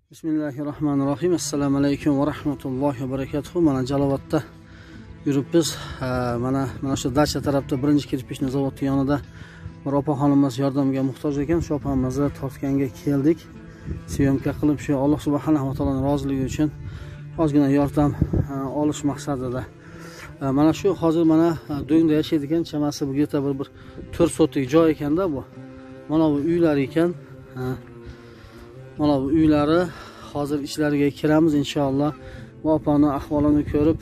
Bismillahirrahmanirrahim. Assalomu alaykum va rahmatullohi va barakatuh. Mana Jalovatda yuribmiz. Mana shu dacha tarafda birinchi kirpishni zavodi yonida bir opaxonimiz yordamga muhtoj ekan. Shu opamizni topganga keldik. Syomka qilib shu Alloh subhanahu va taoloning roziligi uchun ozgina yordam olish maqsadida. Mana shu hozir mana do'ngda yashaydigan chamasi bu yerda bir 4 sotlik joy ekanda bu. Mana bu uylar ekan. Mana bu uylari hozir ichlariga kiramiz inshaalloh. Bu opani ahvolini ko'rib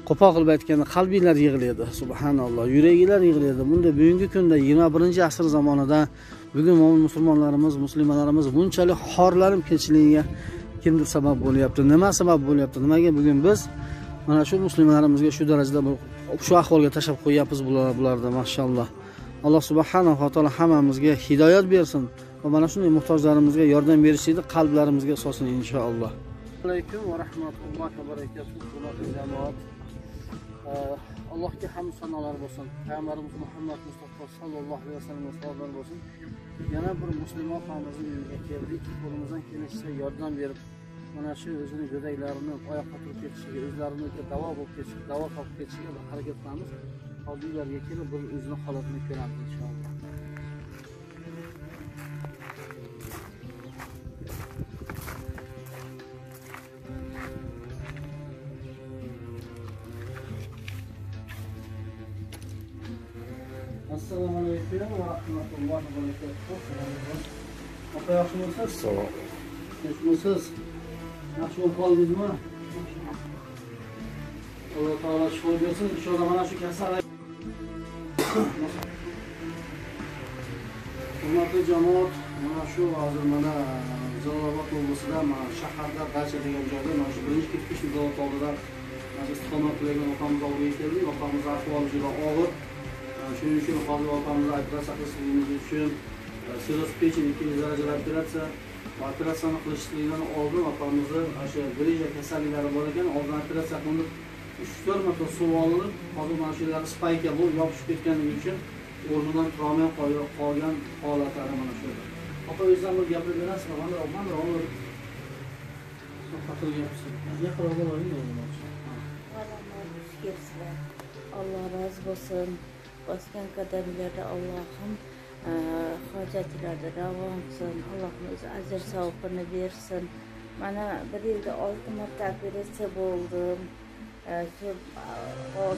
qo'pol qilib aytganda qalbinglar yig'laydi. Subhanalloh, yuraklar yig'laydi. Bunda bugungi kunda 21-asr zamonida bugun mo'min musulmonlarimiz, muslimalarimiz bunchalik xorlanib ketishligiga kimdir sabab bo'lyapti? Nima sabab bo'lyapti? Nimaga bugun biz mana shu muslimanlarimizga shu darajada shu ahvolga tashlab qo'yapmiz bularda, maşalloh. Alloh subhanahu va taolo hammamizga hidoyat bersin va mana shunday muhtojlarimizga yordam berishini qalblarimizga solsin inshaalloh. Alaykum va rahmatullohi va barakatuh. Allohga hamd sanolar bo'lsin. Payg'ambarimiz Muhammad Mustafa sallallohu alayhi vasallamga salomlar bo'lsin. Yana bir musulmon opamizning uyiga keldik. Qo'limizdan kelishicha yordam berib, mana shu o'zining go'daklarini oyoqqa turib ketishiga, o'zlarini davo bo'lib ketishiga, davo topib ketishiga bir harakat qilamiz. Hozirlarga kelib bir o'zini holatini ko'ramiz inshaalloh. Assalomu alaykum va rahmatullohi va barakatuh. Opa, yaxshimisiz? Assalomu. Yaxshimisiz? Yaxshi bo'lib qoldingizmi? Alloh taolo shifo bersin. Inshaalloh mana shu kasal hurmatli jamoat, mana shu hozir mana Jalovat oblasida, mana shaharda dacha degan joyda mana shu birinchi kirpishni zavod oldida mana istiqomat qilgan opamiz oldiga keldik. Opamiz ahvoli juda og'ir. Shuning uchun hozir opamizni operatsiya qilishligimiz uchun siroz pecheni 2 darajali operatsiyani qilishlikdan oldin opamizni o'sha grija kasalliklari bor ekan, oldin operatsiya qilinib 3-4 marta suv olinib, hozir mana shu yerlar spayka bo'lib yopishib ketganligi uchun o'rnidan turolmay qolgan holatlari mana shu. Opa, o'zingizdan bir gapirib berasizmi? Mana olur. Allah razı olsun. Bosgan qadamlarda Allohim hojatlarda davom etsin. Allohim o'zi ajr savobini bersin. Mana bir yilda 6 marta operatsiya bo'ldim. Shu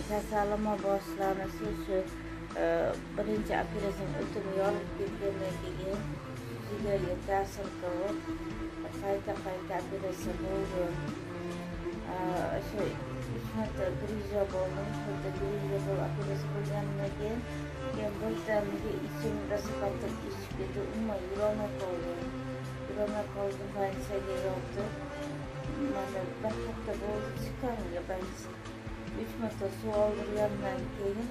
kasalima boshlanishi shu birinchi operatsiya o'tib yorib ketgandan keyin jigarga ta'sir qilib qayta operatsiya bo'ldim. Shu marta grija bo'ldim. Grija operatsiya bo'lgandan keyin birdaniga ichimda sifatib ichib ketdi. Umuman yurolmay qoldim. Banchaga yotdim. Mana bir hafta bo'ldi chiqqaniga bancha. 3 marta suv oldirgandan keyin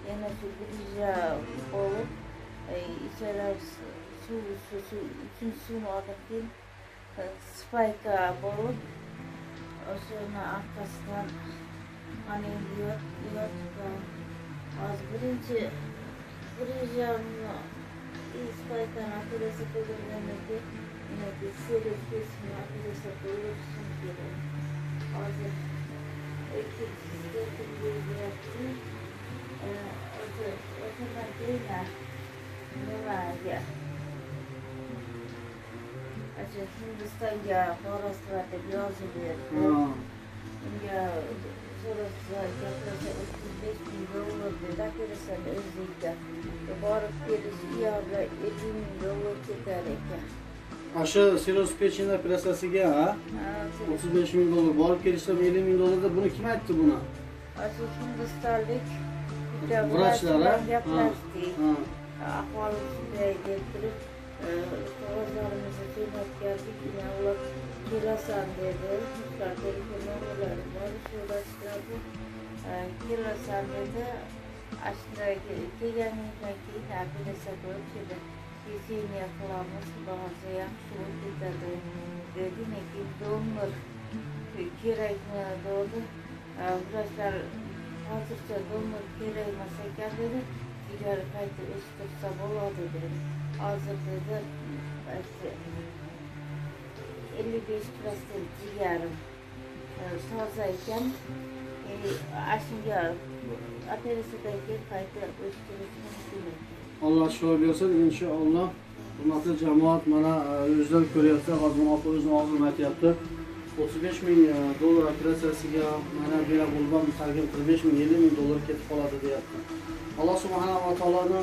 yana shu grija bo'lib ichara suv suvni olib keyin spayka bo'lib o'shani orqasidan mana yotgan hozir birinchi grijani spaykaning operatsiya qildirgandan keyin serios pesni operatsiya qildirishim kerak. Hozir ikkinchisiga qilyapti. O'shandan keyin nimaga Hindistonga borasizlar deb yozib berdi. Unga so'rasa gapirsa $35,000 dedi operatsiyani o'ziga. Borib kelish yo'lda $50,000 ketar ekan. O'sha siroz pecheni operatsiyasiga $35,000 borib kelishda $50,000 da buni kim aytdi buni? O'sha hindistonlik vrachlar gaplashdik. Ahvoli shunday deb turib qog'ozlarimizni jo'natib keldik. Ular kelasan dedi. Ular telefonlari bor, so'rashdi. Kelasan dedi. Ashunday kelgandan keyin operatsiya qilib lecheniya qilamiz, ba'zi yaxshi bo'lib ketadi dedi. Lekin donor kerakmi dedi. Vrachlar hozircha donor kerak emas ekan dedi. Jigar qayta o'stirsa bo'ladi dedi. Hazırda da işte 55 kilometre ciğerim tozayken aşınca operasyondayken qayta o'stirish mumkin. Allah şifa bersin inshaalloh. Hurmatli jamoat, mana o'zlar ko'ryapti, hozir opa o'zini og'zini aytyapti. 35 ming dollar operatsiyasiga mana bera bo'lgan targim 45 ming, 50 ming dollar ketib qoladi deyapti. Alloh subhanahu va taoloni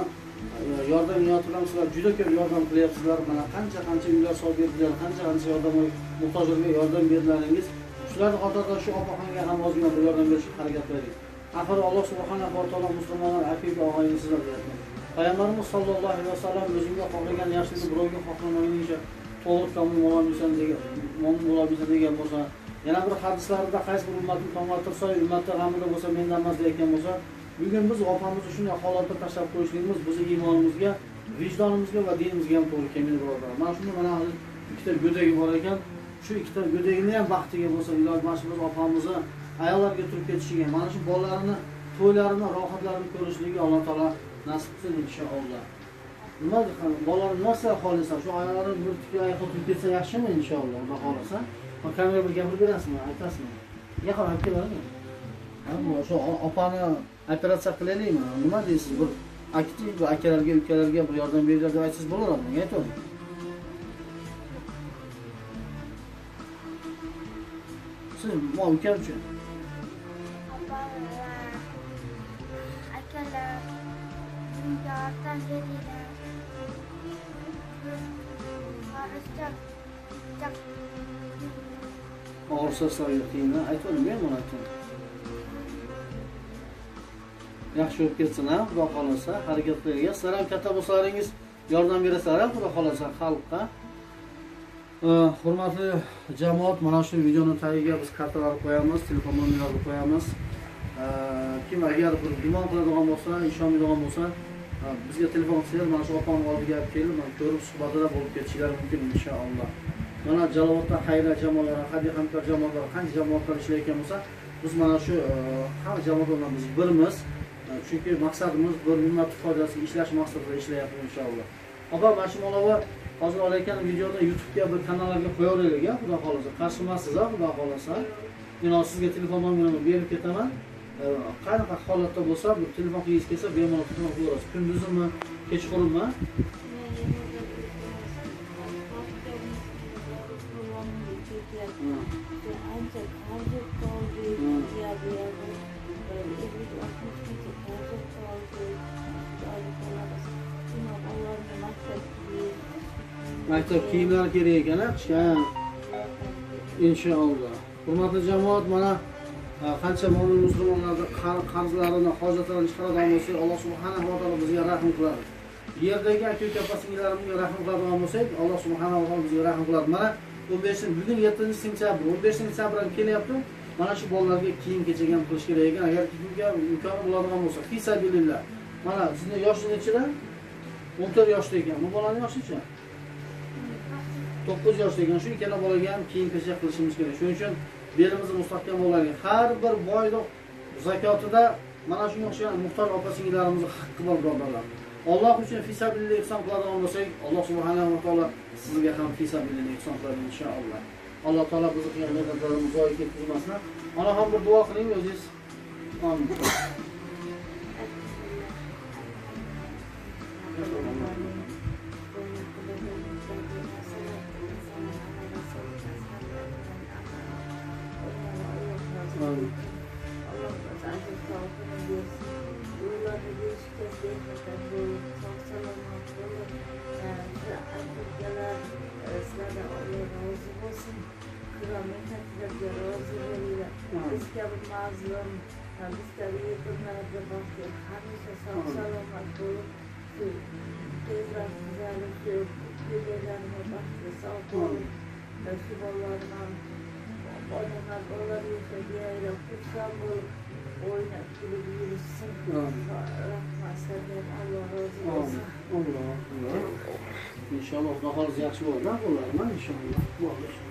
yordam niyatidan sizlar juda ko'p yordam qilyapsizlar. Mana qancha uylar solib berdilar, qancha yordam muhtojlarga yordam berdilaringiz. Shularning qatorida shu opaxonga ham ozgina bir yordam berishga harakat qiling. Axir Alloh subhanahu va taolo musulmonlar aqiqa og'aynisizlar deyapti. Payg'ambarimiz sollallohu alayhi vasallam o'zingga xohlagan yaxshilikni birovga xohlamaguningcha to'g'ri komil bo'labilsan degan bo'lsa, yana bir hadislarida qaysi bir ummatni to'g'ri ummatda g'amida bo'lsa mendan emas deyotgan bo'lsa, bugun biz opamizni shunday holatda tashlab qo'yishligimiz bizning iymonimizga, vijdonimizga va dinimizga ham to'g'ri kelmaydi birodar. Mana shuni mana ikkita go'dagi bor ekan, shu ikkita go'dagini ham baxtiga bo'lsa, iloji mana shu biz opamizni ayollarga turib ketishiga, mana shu bolalarini, to'ylarini, rohatlarini ko'rishligi Alloh taolo nasib qilsin inshaalloh. Nima bolalar narsa xohlasan, shu ayollarni murtga ayqib turib ketsa yaxshimi inshaalloh, Xudo xolasa. Ha kamera bir gapirib berasizmi, aytasizmi? Yo'q, olib keladimi? Ha, shu opani operatsiya qilaylikmi? Nima deysiz? Bir aktiv akalarga, ukalarga bir yordam beringlar deb aytsangiz bo'ladimi? Aytavering. Siz bu ukam uchun akalar yordam beringlar. Og'irsa so'yaqingni aytavering, men buni aytaman. Yaxshi bo'lib ketsin, ha, Xudo xolasa, harakat qiling. Sizlar ham katta bo'lsalaringiz yordam berasizlar, ha, Xudo xolasa xalqqa. Hurmatli jamoat, mana shu videoning tagiga biz kartalarni qo'yamiz, telefon nomerlarini qo'yamiz. Kim agar bir gumon qiladigan bo'lsa, ishonmaydigan bo'lsa, bizga telefon qilsangiz, mana shu opamning oldiga olib kelib, mana ko'rib suhbatida bo'lib ketishingiz mumkin inshaalloh. Mana Jalovotda xayriya jamoalari, hadiya hamkor jamoalari, qancha jamoatlar ishlayotgan bo'lsa, biz mana shu har jamoat bilan biz birmiz. Chunki maqsadimiz bir ummat foydasiga ishlash maqsadida ishlayapmiz inshaalloh. Opa, mana shu malova hozir olayotgan videoni YouTube'ga bir kanallarga qo'yaveraylik, Xudo xolasa. Qarshi emassiz, Xudo xolasa. Men sizga telefon nomerimni berib ketaman. Qanaqa holatda bo'lsa, bu telefon qilingiz kelsa, bemalol telefon qilaverasiz. Kunduzimi, kechqurunmi? Maktab kiyimlari kerak ekan, qishga. Inshaalloh. Hurmatli jamoat, mana qancha mo'min musulmonlarning qarzlarini, hojatlarini chiqaradigan bo'lsak, Alloh subhanahu va taolo bizga rahm qiladi. Yerdagi aka-uka opa-singillarimizga rahm qiladigan bo'lsak, Alloh subhanahu va taolo bizga rahm qiladi. Mana bugun 7-sentyabr, 15-sentyabrdan kelyapti. Mana shu bolalarga kiyim-kechak ham qilish kerak ekan. Agar kimga imkoni bo'ladigan bo'lsa, fisabilillah. Mana sizning yoshingiz nechida? 14 yoshda ekan. Bu bolaning yoshi-chi? 9 yoshda ekan. Shu ikkala bolaga ham kiyim-kechak qilishimiz kerak. Shuning uchun belimizni mustahkam bo'laylik. Har bir boylik zakotida mana shunga o'xshagan muhtoj opa-singillarimizning haqqi bor, birodarlar. Alloh uchun fisabilillah ihson qiladigan bo'lsak, Alloh subhanahu va taolo sizga ham fisabilillah ihson qiladi inshaalloh. Alloh taolo bizni qilgan mehnatlarimizni zoyi ketkazmasin. Ana ham bir duo qiling o'zingiz. Amin. Bizga bir mazlum, bizga bir yetimlarga boshqa hamisha sog' salomat bo'lib, tezroq tuzalib, bebelarga baxtli sog' bo'lib, shu bolalarni ham onalar bolalar yashagan, xursand bo'lib, o'ynab kulib yurishsin. Rahmat sizlarga, Alloh rozi bo'lsin. Alloh. Inshaalloh, Xudo xohlasa yaxshi bo'ladi, bolalar, inshaalloh.